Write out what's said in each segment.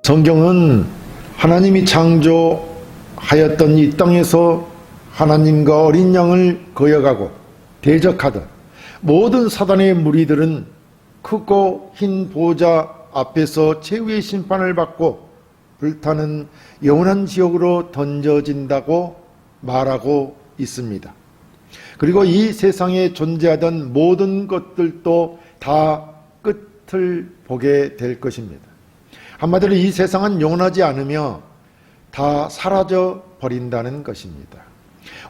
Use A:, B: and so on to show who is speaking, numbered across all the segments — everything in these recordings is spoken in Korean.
A: 성경은 하나님이 창조하였던 이 땅에서 하나님과 어린 양을 거역하고 대적하던 모든 사단의 무리들은 크고 흰 보좌 앞에서 최후의 심판을 받고 불타는 영원한 지옥으로 던져진다고 말하고 있습니다. 그리고 이 세상에 존재하던 모든 것들도 다 끝을 보게 될 것입니다. 한마디로 이 세상은 영원하지 않으며 다 사라져 버린다는 것입니다.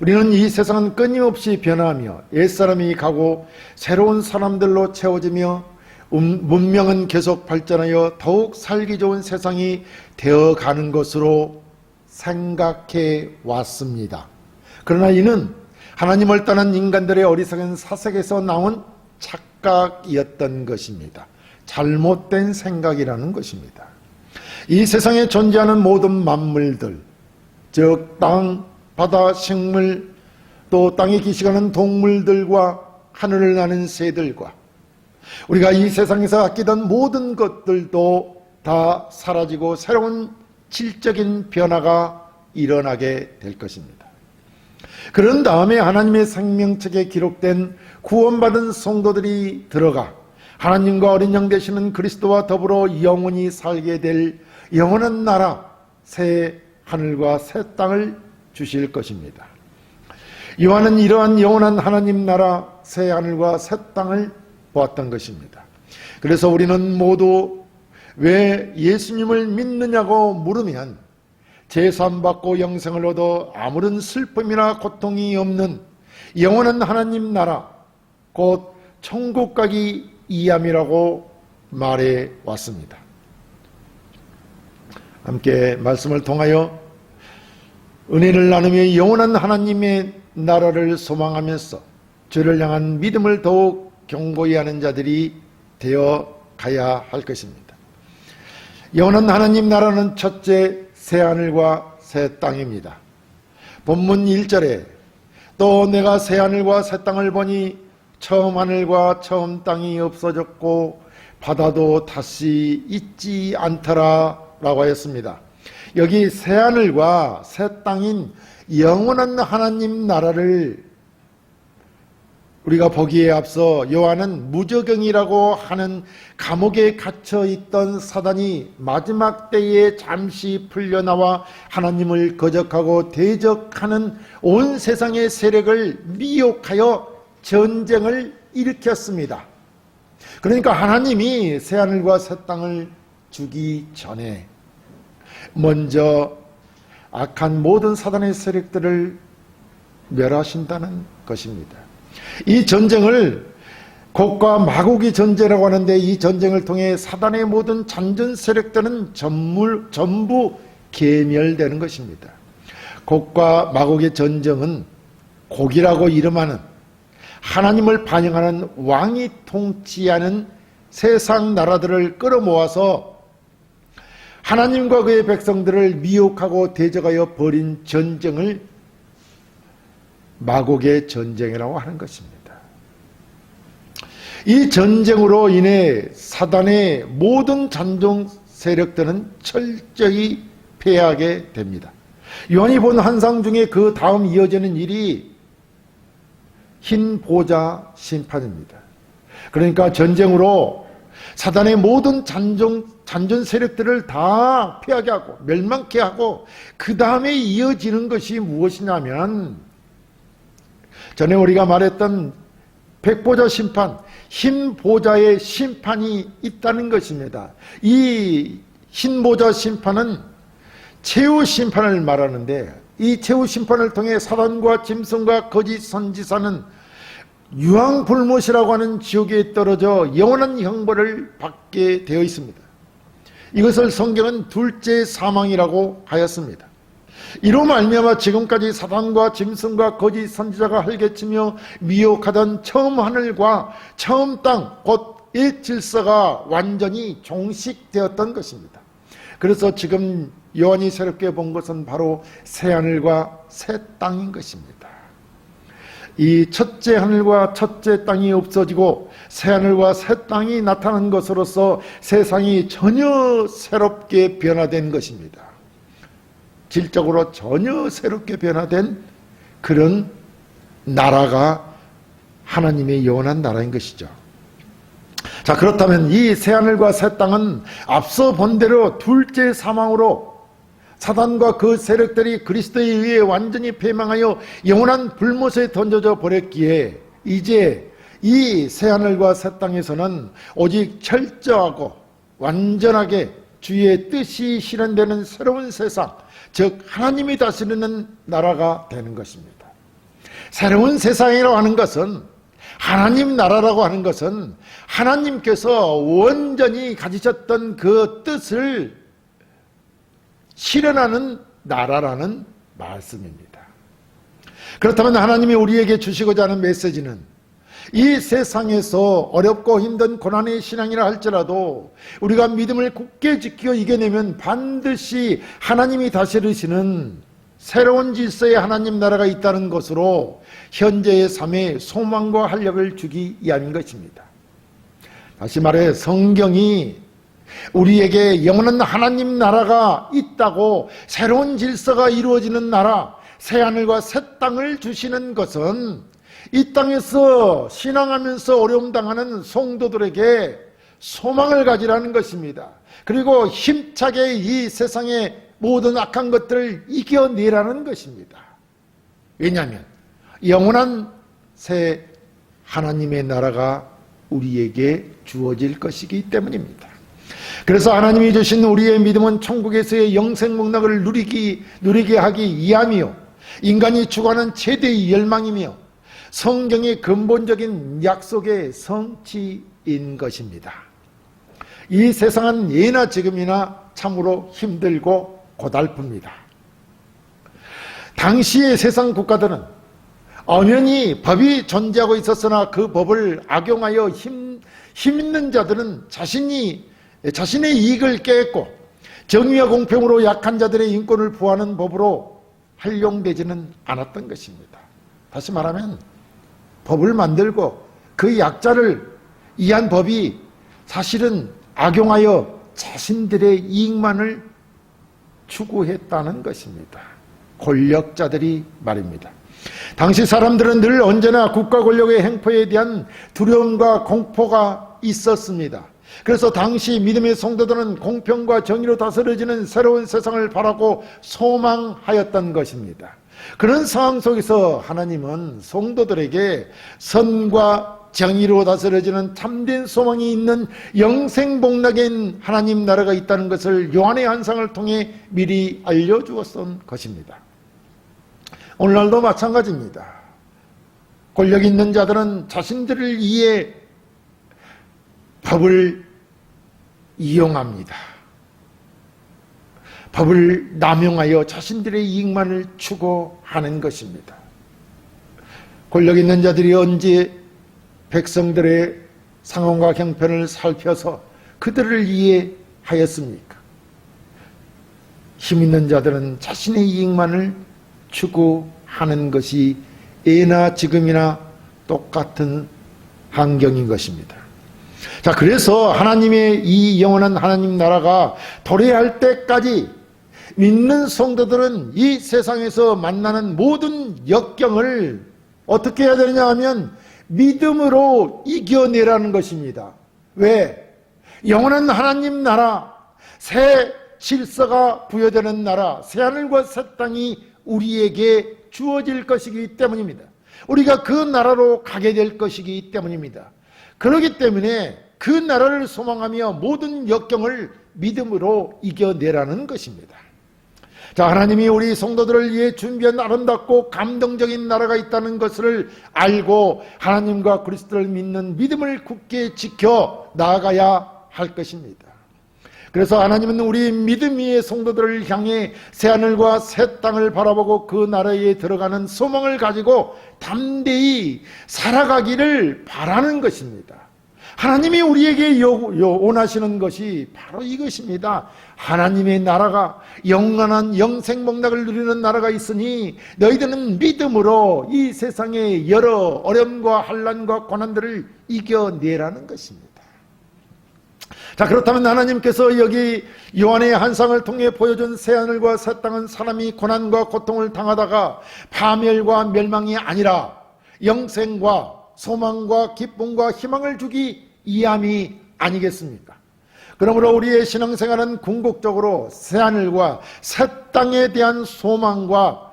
A: 우리는 이 세상은 끊임없이 변화하며 옛사람이 가고 새로운 사람들로 채워지며 문명은 계속 발전하여 더욱 살기 좋은 세상이 되어가는 것으로 생각해 왔습니다. 그러나 이는 하나님을 떠난 인간들의 어리석은 사색에서 나온 착각이었던 것입니다. 잘못된 생각이라는 것입니다. 이 세상에 존재하는 모든 만물들, 즉 땅, 바다, 식물, 또 땅에 기식하는 동물들과 하늘을 나는 새들과 우리가 이 세상에서 아끼던 모든 것들도 다 사라지고 새로운 질적인 변화가 일어나게 될 것입니다. 그런 다음에 하나님의 생명책에 기록된 구원받은 성도들이 들어가 하나님과 어린 양 되시는 그리스도와 더불어 영원히 살게 될 영원한 나라, 새 하늘과 새 땅을 주실 것입니다. 요한은 이러한 영원한 하나님 나라, 새 하늘과 새 땅을 보았던 것입니다. 그래서 우리는 모두 왜 예수님을 믿느냐고 물으면 제사함받고 영생을 얻어 아무런 슬픔이나 고통이 없는 영원한 하나님 나라, 곧 천국 가기 이함이라고 말해 왔습니다. 함께 말씀을 통하여 은혜를 나누며 영원한 하나님의 나라를 소망하면서 죄를 향한 믿음을 더욱 경고히 하는 자들이 되어 가야 할 것입니다. 영원한 하나님 나라는 첫째 새하늘과 새 땅입니다. 본문 1절에 또 내가 새하늘과 새 땅을 보니 처음 하늘과 처음 땅이 없어졌고 바다도 다시 있지 않더라 라고 하였습니다. 여기 새하늘과 새 땅인 영원한 하나님 나라를 우리가 보기에 앞서 요한은 무저경이라고 하는 감옥에 갇혀 있던 사단이 마지막 때에 잠시 풀려나와 하나님을 거적하고 대적하는 온 세상의 세력을 미혹하여 전쟁을 일으켰습니다. 그러니까 하나님이 새하늘과 새 땅을 주기 전에 먼저 악한 모든 사단의 세력들을 멸하신다는 것입니다. 이 전쟁을 곡과 마곡의 전쟁이라고 하는데 이 전쟁을 통해 사단의 모든 잔존 세력들은 전부 괴멸되는 것입니다. 곡과 마곡의 전쟁은 곡이라고 이름하는 하나님을 반영하는 왕이 통치하는 세상 나라들을 끌어모아서 하나님과 그의 백성들을 미혹하고 대적하여 벌인 전쟁을 마곡의 전쟁이라고 하는 것입니다. 이 전쟁으로 인해 사단의 모든 잔존 세력들은 철저히 패하게 됩니다. 요한이 본 환상 중에 그 다음 이어지는 일이 흰 보좌 심판입니다. 그러니까 전쟁으로 사단의 모든 잔존 세력들을 다 패하게 하고 멸망케 하고 그 다음에 이어지는 것이 무엇이냐면 전에 우리가 말했던 백보자 심판, 흰 보좌의 심판이 있다는 것입니다. 이 흰 보좌 심판은 최후 심판을 말하는데 이 최후 심판을 통해 사단과 짐승과 거짓 선지자는 유황불못이라고 하는 지옥에 떨어져 영원한 형벌을 받게 되어 있습니다. 이것을 성경은 둘째 사망이라고 하였습니다. 이로 말미암아 지금까지 사단과 짐승과 거짓 선지자가 헐개치며 미혹하던 처음 하늘과 처음 땅, 곧 이 질서가 완전히 종식되었던 것입니다. 그래서 지금 요한이 새롭게 본 것은 바로 새 하늘과 새 땅인 것입니다. 이 첫째 하늘과 첫째 땅이 없어지고 새 하늘과 새 땅이 나타난 것으로서 세상이 전혀 새롭게 변화된 것입니다. 질적으로 전혀 새롭게 변화된 그런 나라가 하나님의 영원한 나라인 것이죠. 자, 그렇다면 이 새 하늘과 새 땅은 앞서 본 대로 둘째 사망으로 사단과 그 세력들이 그리스도에 의해 완전히 패망하여 영원한 불못에 던져져 버렸기에 이제 이 새하늘과 새 땅에서는 오직 철저하고 완전하게 주의 뜻이 실현되는 새로운 세상, 즉 하나님이 다스리는 나라가 되는 것입니다. 새로운 세상이라고 하는 것은, 하나님 나라라고 하는 것은 하나님께서 온전히 가지셨던 그 뜻을 실현하는 나라라는 말씀입니다. 그렇다면 하나님이 우리에게 주시고자 하는 메시지는 이 세상에서 어렵고 힘든 고난의 신앙이라 할지라도 우리가 믿음을 굳게 지켜 이겨내면 반드시 하나님이 다스리시는 새로운 질서의 하나님 나라가 있다는 것으로 현재의 삶에 소망과 활력을 주기 위함인 것입니다. 다시 말해 성경이 우리에게 영원한 하나님 나라가 있다고, 새로운 질서가 이루어지는 나라, 새하늘과 새 땅을 주시는 것은 이 땅에서 신앙하면서 어려움 당하는 성도들에게 소망을 가지라는 것입니다. 그리고 힘차게 이 세상의 모든 악한 것들을 이겨내라는 것입니다. 왜냐하면 영원한 새 하나님의 나라가 우리에게 주어질 것이기 때문입니다. 그래서 하나님이 주신 우리의 믿음은 천국에서의 영생 목락을 누리게 하기 위함이요, 인간이 추구하는 최대의 열망이며 성경의 근본적인 약속의 성취인 것입니다. 이 세상은 예나 지금이나 참으로 힘들고 고달픕니다. 당시의 세상 국가들은 엄연히 법이 존재하고 있었으나 그 법을 악용하여 힘 있는 자들은 자신의 이익을 꾀했고 정의와 공평으로 약한 자들의 인권을 보호하는 법으로 활용되지는 않았던 것입니다. 다시 말하면 법을 만들고 그 약자를 이한 법이 사실은 악용하여 자신들의 이익만을 추구했다는 것입니다. 권력자들이 말입니다. 당시 사람들은 늘 언제나 국가 권력의 행포에 대한 두려움과 공포가 있었습니다. 그래서 당시 믿음의 성도들은 공평과 정의로 다스려지는 새로운 세상을 바라고 소망하였던 것입니다. 그런 상황 속에서 하나님은 성도들에게 선과 정의로 다스려지는 참된 소망이 있는 영생복락인 하나님 나라가 있다는 것을 요한의 환상을 통해 미리 알려주었던 것입니다. 오늘날도 마찬가지입니다. 권력 있는 자들은 자신들을 위해 법을 이용합니다. 법을 남용하여 자신들의 이익만을 추구하는 것입니다. 권력 있는 자들이 언제 백성들의 상황과 형편을 살펴서 그들을 이해하였습니까? 힘 있는 자들은 자신의 이익만을 추구하는 것이 예나 지금이나 똑같은 환경인 것입니다. 자, 그래서 하나님의 이 영원한 하나님 나라가 도래할 때까지 믿는 성도들은 이 세상에서 만나는 모든 역경을 어떻게 해야 되느냐 하면 믿음으로 이겨내라는 것입니다. 왜? 영원한 하나님 나라, 새 질서가 부여되는 나라, 새 하늘과 새 땅이 우리에게 주어질 것이기 때문입니다. 우리가 그 나라로 가게 될 것이기 때문입니다. 그렇기 때문에 그 나라를 소망하며 모든 역경을 믿음으로 이겨내라는 것입니다. 자, 하나님이 우리 성도들을 위해 준비한 아름답고 감동적인 나라가 있다는 것을 알고 하나님과 그리스도를 믿는 믿음을 굳게 지켜 나아가야 할 것입니다. 그래서 하나님은 우리 믿음 위의 성도들을 향해 새하늘과 새 땅을 바라보고 그 나라에 들어가는 소망을 가지고 담대히 살아가기를 바라는 것입니다. 하나님이 우리에게 원하시는 것이 바로 이것입니다. 하나님의 나라가 영원한 영생복락을 누리는 나라가 있으니 너희들은 믿음으로 이 세상의 여러 어려움과 환난과 고난들을 이겨내라는 것입니다. 자, 그렇다면 하나님께서 여기 요한의 환상을 통해 보여준 새하늘과 새 땅은 사람이 고난과 고통을 당하다가 파멸과 멸망이 아니라 영생과 소망과 기쁨과 희망을 주기 위함이 아니겠습니까? 그러므로 우리의 신앙생활은 궁극적으로 새하늘과 새 땅에 대한 소망과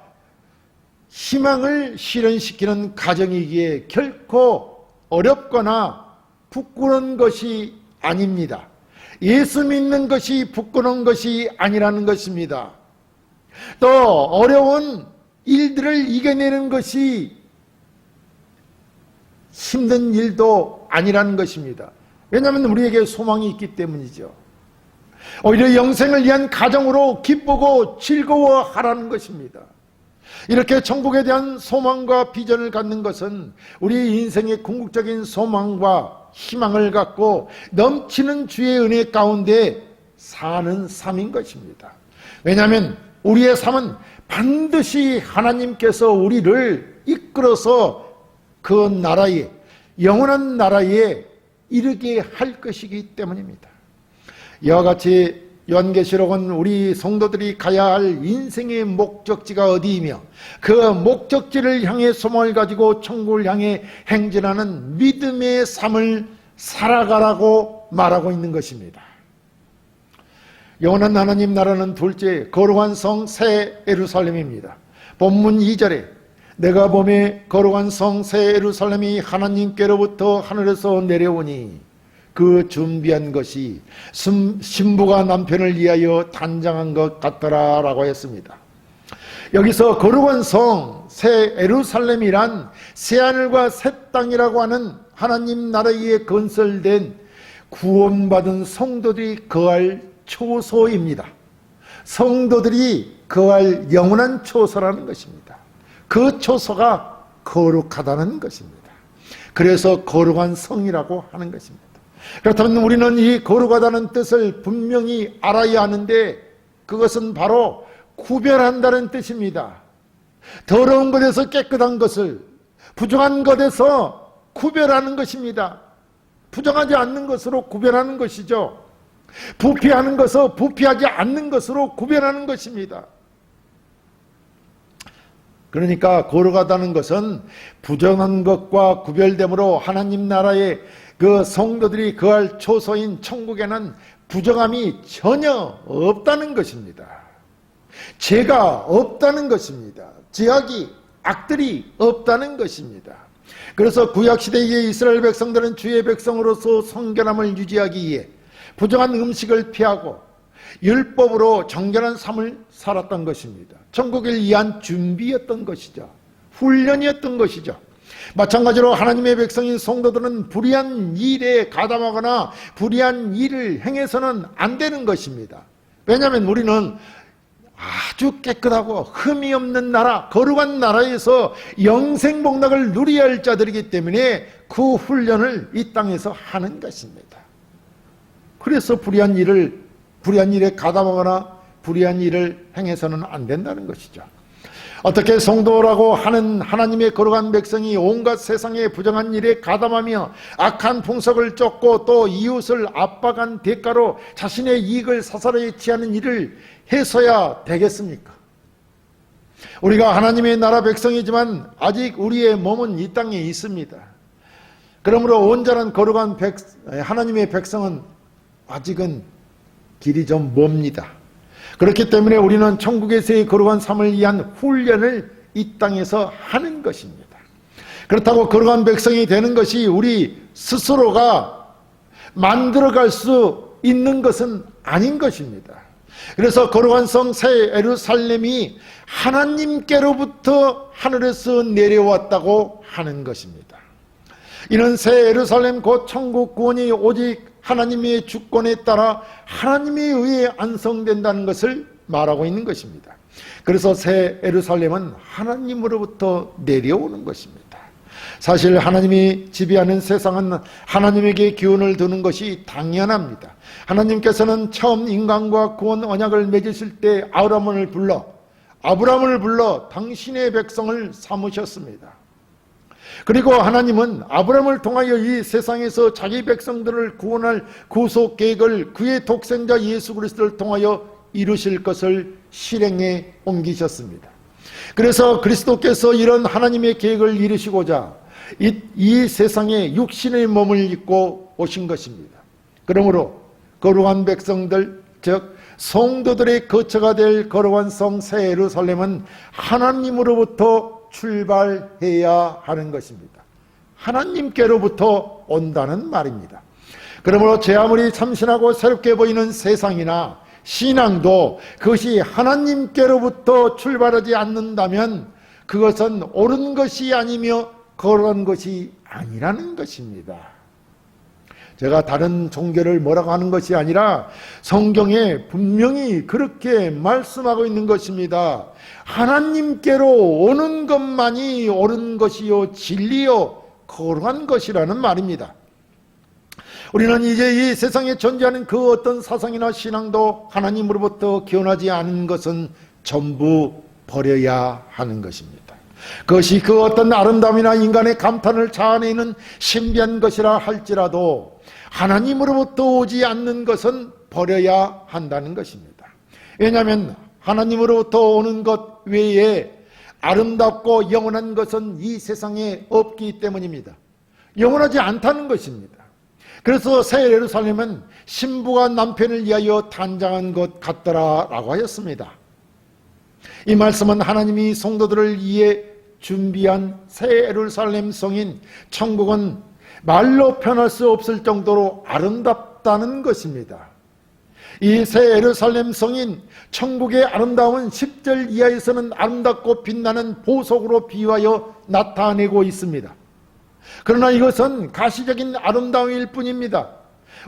A: 희망을 실현시키는 과정이기에 결코 어렵거나 부끄러운 것이 아닙니다. 예수 믿는 것이 부끄러운 것이 아니라는 것입니다. 또 어려운 일들을 이겨내는 것이 힘든 일도 아니라는 것입니다. 왜냐하면 우리에게 소망이 있기 때문이죠. 오히려 영생을 위한 가정으로 기쁘고 즐거워하라는 것입니다. 이렇게 천국에 대한 소망과 비전을 갖는 것은 우리 인생의 궁극적인 소망과 희망을 갖고 넘치는 주의 은혜 가운데 사는 삶인 것입니다. 왜냐하면 우리의 삶은 반드시 하나님께서 우리를 이끌어서 그 나라에, 영원한 나라에 이르게 할 것이기 때문입니다. 이와 같이 요한계시록은 우리 성도들이 가야 할 인생의 목적지가 어디이며 그 목적지를 향해 소망을 가지고 천국을 향해 행진하는 믿음의 삶을 살아가라고 말하고 있는 것입니다. 영원한 하나님 나라는 둘째 거룩한 성 새 예루살렘입니다. 본문 2절에 내가 보매 거룩한 성 새 예루살렘이 하나님께로부터 하늘에서 내려오니 그 준비한 것이 신부가 남편을 위하여 단장한 것 같더라 라고 했습니다. 여기서 거룩한 성 새 예루살렘이란 새하늘과 새 땅이라고 하는 하나님 나라에 건설된 구원받은 성도들이 거할 초소입니다. 성도들이 거할 영원한 초소라는 것입니다. 그 초소가 거룩하다는 것입니다. 그래서 거룩한 성이라고 하는 것입니다. 그렇다면 우리는 이 거룩하다는 뜻을 분명히 알아야 하는데 그것은 바로 구별한다는 뜻입니다. 더러운 것에서 깨끗한 것을, 부정한 것에서 구별하는 것입니다. 부정하지 않는 것으로 구별하는 것이죠. 부패하는 것을 부패하지 않는 것으로 구별하는 것입니다. 그러니까 거룩하다는 것은 부정한 것과 구별됨으로 하나님 나라의 그 성도들이 거할 초소인 천국에는 부정함이 전혀 없다는 것입니다. 죄가 없다는 것입니다. 죄악이, 악들이 없다는 것입니다. 그래서 구약시대의 이스라엘 백성들은 주의 백성으로서 성결함을 유지하기 위해 부정한 음식을 피하고 율법으로 정결한 삶을 살았던 것입니다. 천국을 위한 준비였던 것이죠. 훈련이었던 것이죠. 마찬가지로 하나님의 백성인 성도들은 불의한 일에 가담하거나 불의한 일을 행해서는 안 되는 것입니다. 왜냐하면 우리는 아주 깨끗하고 흠이 없는 나라, 거룩한 나라에서 영생복락을 누려야 할 자들이기 때문에 그 훈련을 이 땅에서 하는 것입니다. 그래서 불의한 일에 가담하거나 불의한 일을 행해서는 안 된다는 것이죠. 어떻게 성도라고 하는 하나님의 거룩한 백성이 온갖 세상의 부정한 일에 가담하며 악한 풍속을 쫓고 또 이웃을 압박한 대가로 자신의 이익을 사사로이 취하는 일을 해서야 되겠습니까? 우리가 하나님의 나라 백성이지만 아직 우리의 몸은 이 땅에 있습니다. 그러므로 온전한 거룩한 하나님의 백성은 아직은 길이 좀 멉니다. 그렇기 때문에 우리는 천국에서의 거룩한 삶을 위한 훈련을 이 땅에서 하는 것입니다. 그렇다고 거룩한 백성이 되는 것이 우리 스스로가 만들어갈 수 있는 것은 아닌 것입니다. 그래서 거룩한 성 새 예루살렘이 하나님께로부터 하늘에서 내려왔다고 하는 것입니다. 이는 새 예루살렘 곧 천국 구원이 오직 하나님의 주권에 따라 하나님에 의해 안성된다는 것을 말하고 있는 것입니다. 그래서 새 예루살렘은 하나님으로부터 내려오는 것입니다. 사실 하나님이 지배하는 세상은 하나님에게 기운을 두는 것이 당연합니다. 하나님께서는 처음 인간과 구원 언약을 맺으실 때 아브라함을 불러 당신의 백성을 삼으셨습니다. 그리고 하나님은 아브라함을 통하여 이 세상에서 자기 백성들을 구원할 구속 계획을 그의 독생자 예수 그리스도를 통하여 이루실 것을 실행에 옮기셨습니다. 그래서 그리스도께서 이런 하나님의 계획을 이루시고자 이 세상에 육신의 몸을 입고 오신 것입니다. 그러므로 거룩한 백성들, 즉 성도들의 거처가 될 거룩한 성 새 예루살렘은 하나님으로부터 출발해야 하는 것입니다. 하나님께로부터 온다는 말입니다. 그러므로 제 아무리 참신하고 새롭게 보이는 세상이나 신앙도 그것이 하나님께로부터 출발하지 않는다면 그것은 옳은 것이 아니며 거룩한 것이 아니라는 것입니다. 제가 다른 종교를 뭐라고 하는 것이 아니라 성경에 분명히 그렇게 말씀하고 있는 것입니다. 하나님께로 오는 것만이 옳은 것이요 진리요 거룩한 것이라는 말입니다. 우리는 이제 이 세상에 존재하는 그 어떤 사상이나 신앙도 하나님으로부터 기원하지 않은 것은 전부 버려야 하는 것입니다. 그것이 그 어떤 아름다움이나 인간의 감탄을 자아내는 신비한 것이라 할지라도 하나님으로부터 오지 않는 것은 버려야 한다는 것입니다. 왜냐하면 하나님으로부터 오는 것 외에 아름답고 영원한 것은 이 세상에 없기 때문입니다. 영원하지 않다는 것입니다. 그래서 새 예루살렘은 신부가 남편을 위하여 탄장한 것 같더라라고 하였습니다. 이 말씀은 하나님이 성도들을 위해 준비한 새 예루살렘 성인 천국은 말로 표현할 수 없을 정도로 아름답다는 것입니다. 이 새 예루살렘 성인 천국의 아름다움은 10절 이하에서는 아름답고 빛나는 보석으로 비유하여 나타내고 있습니다. 그러나 이것은 가시적인 아름다움일 뿐입니다.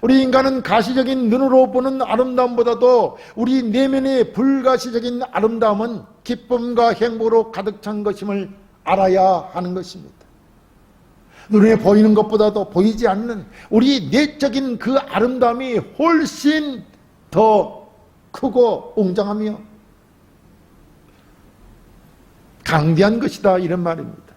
A: 우리 인간은 가시적인 눈으로 보는 아름다움보다도 우리 내면의 불가시적인 아름다움은 기쁨과 행복으로 가득 찬 것임을 알아야 하는 것입니다. 눈에 보이는 것보다도 보이지 않는 우리 내적인 그 아름다움이 훨씬 더 크고 웅장하며 강대한 것이다, 이런 말입니다.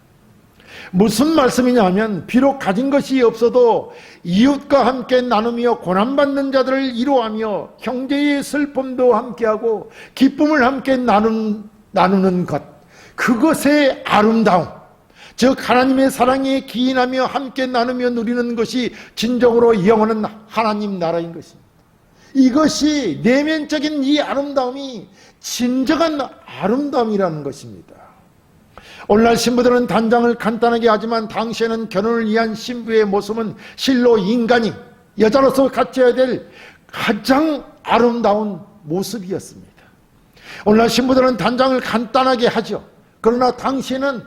A: 무슨 말씀이냐 하면 비록 가진 것이 없어도 이웃과 함께 나누며 고난받는 자들을 위로하며 형제의 슬픔도 함께하고 기쁨을 함께 나누는 것, 그것의 아름다움, 즉 하나님의 사랑에 기인하며 함께 나누며 누리는 것이 진정으로 영원한 하나님 나라인 것입니다. 이것이 내면적인 이 아름다움이 진정한 아름다움이라는 것입니다. 오늘날 신부들은 단장을 간단하게 하지만 당시에는 결혼을 위한 신부의 모습은 실로 인간이 여자로서 갖춰야 될 가장 아름다운 모습이었습니다. 오늘날 신부들은 단장을 간단하게 하죠. 그러나 당시에는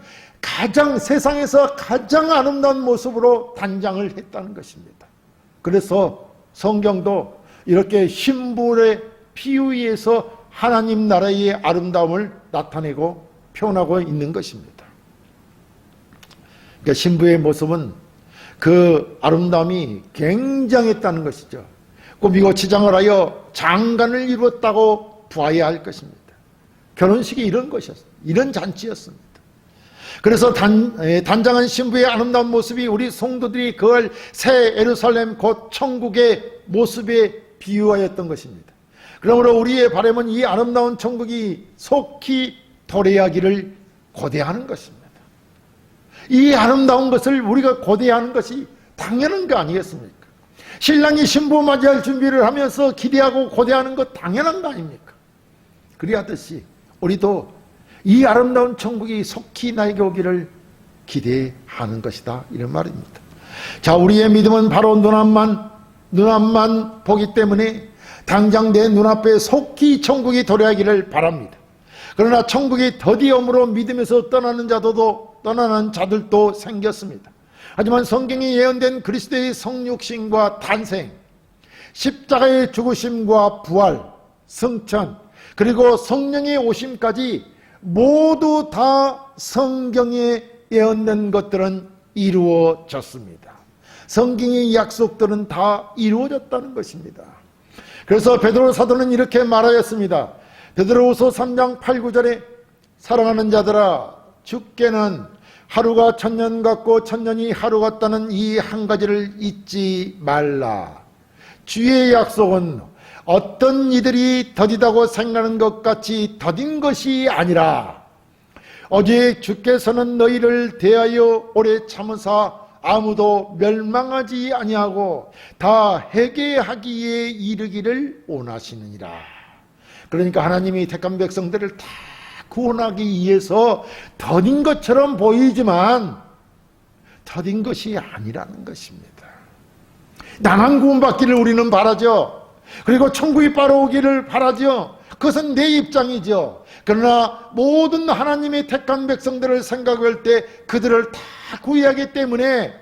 A: 세상에서 가장 아름다운 모습으로 단장을 했다는 것입니다. 그래서 성경도 이렇게 신부의 비유에서 하나님 나라의 아름다움을 나타내고 표현하고 있는 것입니다. 그러니까 신부의 모습은 그 아름다움이 굉장했다는 것이죠. 꾸미고 치장을 하여 장관을 이루었다고 보아야 할 것입니다. 결혼식이 이런 것이었습니다. 이런 잔치였습니다. 그래서 단장한 신부의 아름다운 모습이 우리 성도들이 거할 새 예루살렘 곧 천국의 모습에 비유하였던 것입니다. 그러므로 우리의 바람은 이 아름다운 천국이 속히 도래하기를 고대하는 것입니다. 이 아름다운 것을 우리가 고대하는 것이 당연한 거 아니겠습니까? 신랑이 신부 맞이할 준비를 하면서 기대하고 고대하는 것 당연한 거 아닙니까? 그리하듯이 우리도 이 아름다운 천국이 속히 나에게 오기를 기대하는 것이다, 이런 말입니다. 자, 우리의 믿음은 바로 눈앞만 보기 때문에 당장 내 눈앞에 속히 천국이 도래하기를 바랍니다. 그러나 천국이 더디움으로 믿음에서 떠나는 자들도 생겼습니다. 하지만 성경이 예언된 그리스도의 성육신과 탄생, 십자가의 죽으심과 부활, 승천, 그리고 성령의 오심까지 모두 다 성경에 예언된 것들은 이루어졌습니다. 성경의 약속들은 다 이루어졌다는 것입니다. 그래서 베드로 사도는 이렇게 말하였습니다. 베드로후서 3장 8, 9절에 사랑하는 자들아, 주께는 하루가 천년 같고 천년이 하루 같다는 이 한 가지를 잊지 말라. 주의 약속은 어떤 이들이 더디다고 생각하는 것 같이 더딘 것이 아니라 오직 주께서는 너희를 대하여 오래 참으사 아무도 멸망하지 아니하고 다 회개하기에 이르기를 원하시느니라. 그러니까 하나님이 택한 백성들을 다 구원하기 위해서 더딘 것처럼 보이지만 더딘 것이 아니라는 것입니다. 나만 구원받기를 우리는 바라죠. 그리고 천국이 바로 오기를 바라죠. 그것은 내 입장이죠. 그러나 모든 하나님의 택한 백성들을 생각할 때 그들을 다 구해야 하기 때문에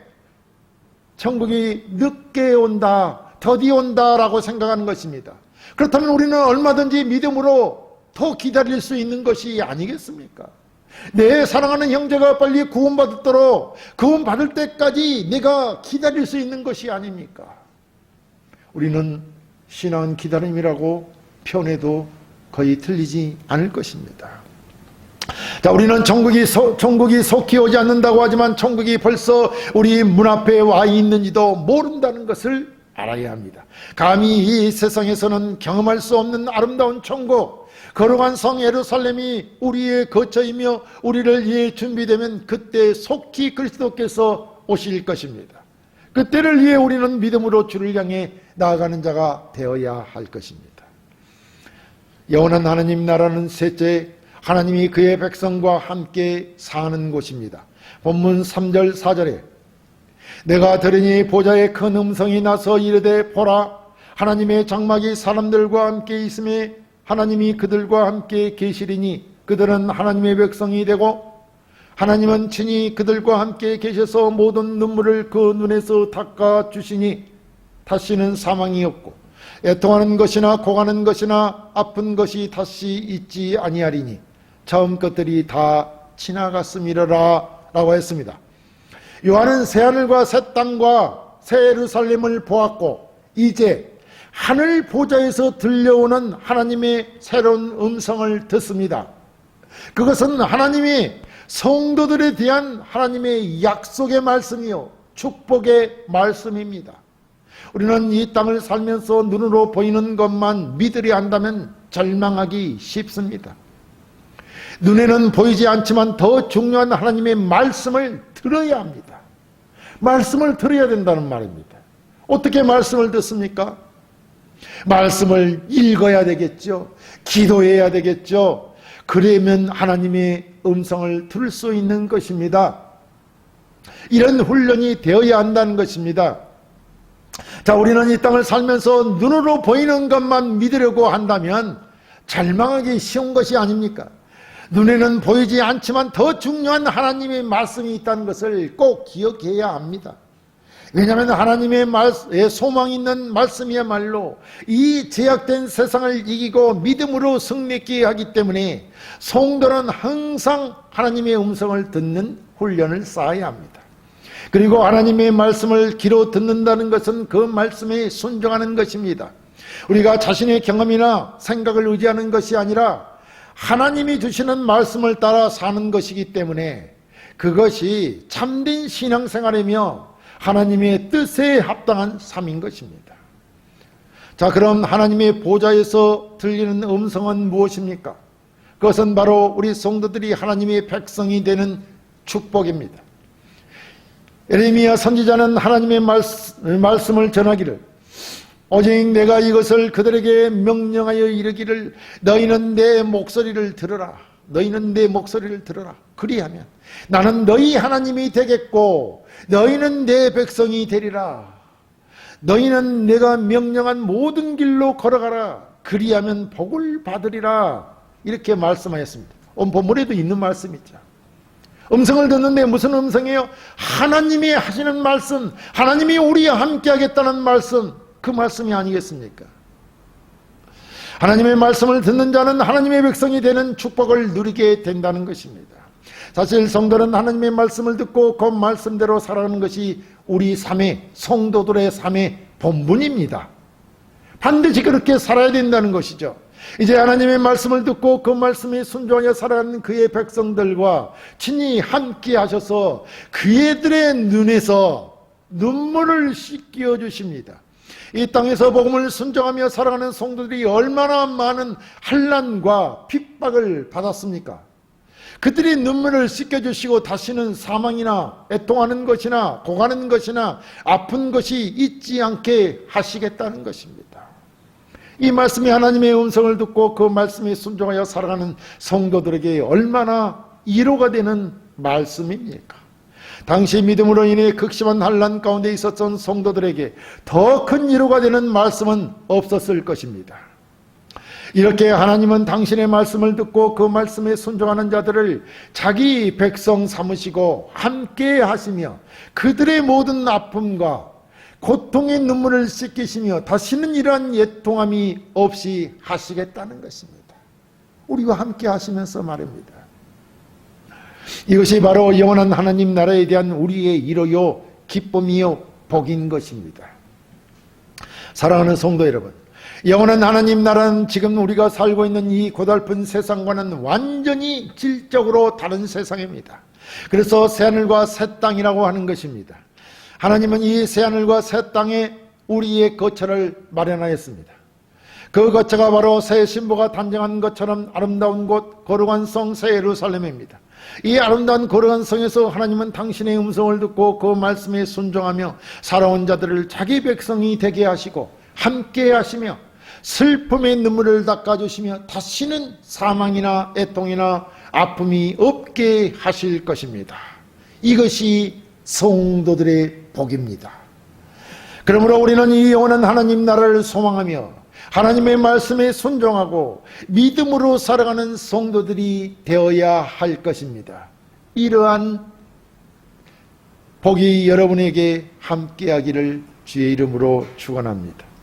A: 천국이 늦게 온다, 더디 온다라고 생각하는 것입니다. 그렇다면 우리는 얼마든지 믿음으로 더 기다릴 수 있는 것이 아니겠습니까? 내 사랑하는 형제가 빨리 구원받도록 구원받을 때까지 내가 기다릴 수 있는 것이 아닙니까? 우리는 신앙은 기다림이라고 표현해도 거의 틀리지 않을 것입니다. 자, 우리는 천국이 속히 오지 않는다고 하지만 천국이 벌써 우리 문 앞에 와 있는지도 모른다는 것을 알아야 합니다. 감히 이 세상에서는 경험할 수 없는 아름다운 천국, 거룩한 성 예루살렘이 우리의 거처이며 우리를 위해 준비되면 그때 속히 그리스도께서 오실 것입니다. 그때를 위해 우리는 믿음으로 주를 향해 나아가는 자가 되어야 할 것입니다. 영원한 하나님 나라는 셋째, 하나님이 그의 백성과 함께 사는 곳입니다. 본문 3절 4절에 내가 들으니 보좌에 큰 음성이 나서 이르되 보라, 하나님의 장막이 사람들과 함께 있음에 하나님이 그들과 함께 계시리니 그들은 하나님의 백성이 되고 하나님은 친히 그들과 함께 계셔서 모든 눈물을 그 눈에서 닦아주시니 다시는 사망이 없고 애통하는 것이나 고가는 것이나 아픈 것이 다시 있지 아니하리니 처음 것들이 다 지나갔음이러라 라고 했습니다. 요한은 새하늘과 새 땅과 새 예루살렘을 보았고 이제 하늘 보좌에서 들려오는 하나님의 새로운 음성을 듣습니다. 그것은 하나님이 성도들에 대한 하나님의 약속의 말씀이요 축복의 말씀입니다. 우리는 이 땅을 살면서 눈으로 보이는 것만 믿으려 한다면 절망하기 쉽습니다. 눈에는 보이지 않지만 더 중요한 하나님의 말씀을 들어야 합니다. 말씀을 들어야 된다는 말입니다. 어떻게 말씀을 듣습니까? 말씀을 읽어야 되겠죠. 기도해야 되겠죠. 그러면 하나님의 음성을 들을 수 있는 것입니다. 이런 훈련이 되어야 한다는 것입니다. 자, 우리는 이 땅을 살면서 눈으로 보이는 것만 믿으려고 한다면 절망하기 쉬운 것이 아닙니까? 눈에는 보이지 않지만 더 중요한 하나님의 말씀이 있다는 것을 꼭 기억해야 합니다. 왜냐하면 하나님의 소망 있는 말씀이야말로 이 제약된 세상을 이기고 믿음으로 승리케 하기 때문에 성도는 항상 하나님의 음성을 듣는 훈련을 쌓아야 합니다. 그리고 하나님의 말씀을 귀로 듣는다는 것은 그 말씀에 순종하는 것입니다. 우리가 자신의 경험이나 생각을 의지하는 것이 아니라 하나님이 주시는 말씀을 따라 사는 것이기 때문에 그것이 참된 신앙생활이며 하나님의 뜻에 합당한 삶인 것입니다. 자, 그럼 하나님의 보좌에서 들리는 음성은 무엇입니까? 그것은 바로 우리 성도들이 하나님의 백성이 되는 축복입니다. 예레미야 선지자는 하나님의 말씀을 전하기를 오직 내가 이것을 그들에게 명령하여 이르기를 너희는 내 목소리를 들으라. 너희는 내 목소리를 들으라. 그리하면 나는 너희 하나님이 되겠고 너희는 내 백성이 되리라. 너희는 내가 명령한 모든 길로 걸어가라. 그리하면 복을 받으리라. 이렇게 말씀하였습니다. 오늘 본문에도 있는 말씀이죠. 음성을 듣는데 무슨 음성이에요? 하나님이 하시는 말씀, 하나님이 우리와 함께 하겠다는 말씀, 그 말씀이 아니겠습니까? 하나님의 말씀을 듣는 자는 하나님의 백성이 되는 축복을 누리게 된다는 것입니다. 사실 성도는 하나님의 말씀을 듣고 그 말씀대로 살아가는 것이 우리 삶의, 성도들의 삶의 본분입니다. 반드시 그렇게 살아야 된다는 것이죠. 이제 하나님의 말씀을 듣고 그 말씀에 순종하여 살아가는 그의 백성들과 친히 함께 하셔서 그들의 눈에서 눈물을 씻겨 주십니다. 이 땅에서 복음을 순종하며 살아가는 성도들이 얼마나 많은 환난과 핍박을 받았습니까? 그들이 눈물을 씻겨주시고 다시는 사망이나 애통하는 것이나 고가는 것이나 아픈 것이 있지 않게 하시겠다는 것입니다. 이 말씀이 하나님의 음성을 듣고 그 말씀에 순종하여 살아가는 성도들에게 얼마나 위로가 되는 말씀입니까? 당시 믿음으로 인해 극심한 환난 가운데 있었던 성도들에게 더 큰 위로가 되는 말씀은 없었을 것입니다. 이렇게 하나님은 당신의 말씀을 듣고 그 말씀에 순종하는 자들을 자기 백성 삼으시고 함께 하시며 그들의 모든 아픔과 고통의 눈물을 씻기시며 다시는 이러한 애통함이 없이 하시겠다는 것입니다. 우리와 함께 하시면서 말입니다. 이것이 바로 영원한 하나님 나라에 대한 우리의 위로요 기쁨이요 복인 것입니다. 사랑하는 성도 여러분, 영원한 하나님 나라는 지금 우리가 살고 있는 이 고달픈 세상과는 완전히 질적으로 다른 세상입니다. 그래서 새하늘과 새 땅이라고 하는 것입니다. 하나님은 이 새하늘과 새 땅에 우리의 거처를 마련하였습니다. 그 거처가 바로 새 신부가 단정한 것처럼 아름다운 곳 거룩한 성 새 예루살렘입니다. 이 아름다운 거룩한 성에서 하나님은 당신의 음성을 듣고 그 말씀에 순종하며 살아온 자들을 자기 백성이 되게 하시고 함께 하시며 슬픔의 눈물을 닦아주시며 다시는 사망이나 애통이나 아픔이 없게 하실 것입니다. 이것이 성도들의 복입니다. 그러므로 우리는 이 영원한 하나님 나라를 소망하며 하나님의 말씀에 순종하고 믿음으로 살아가는 성도들이 되어야 할 것입니다. 이러한 복이 여러분에게 함께하기를 주의 이름으로 축원합니다.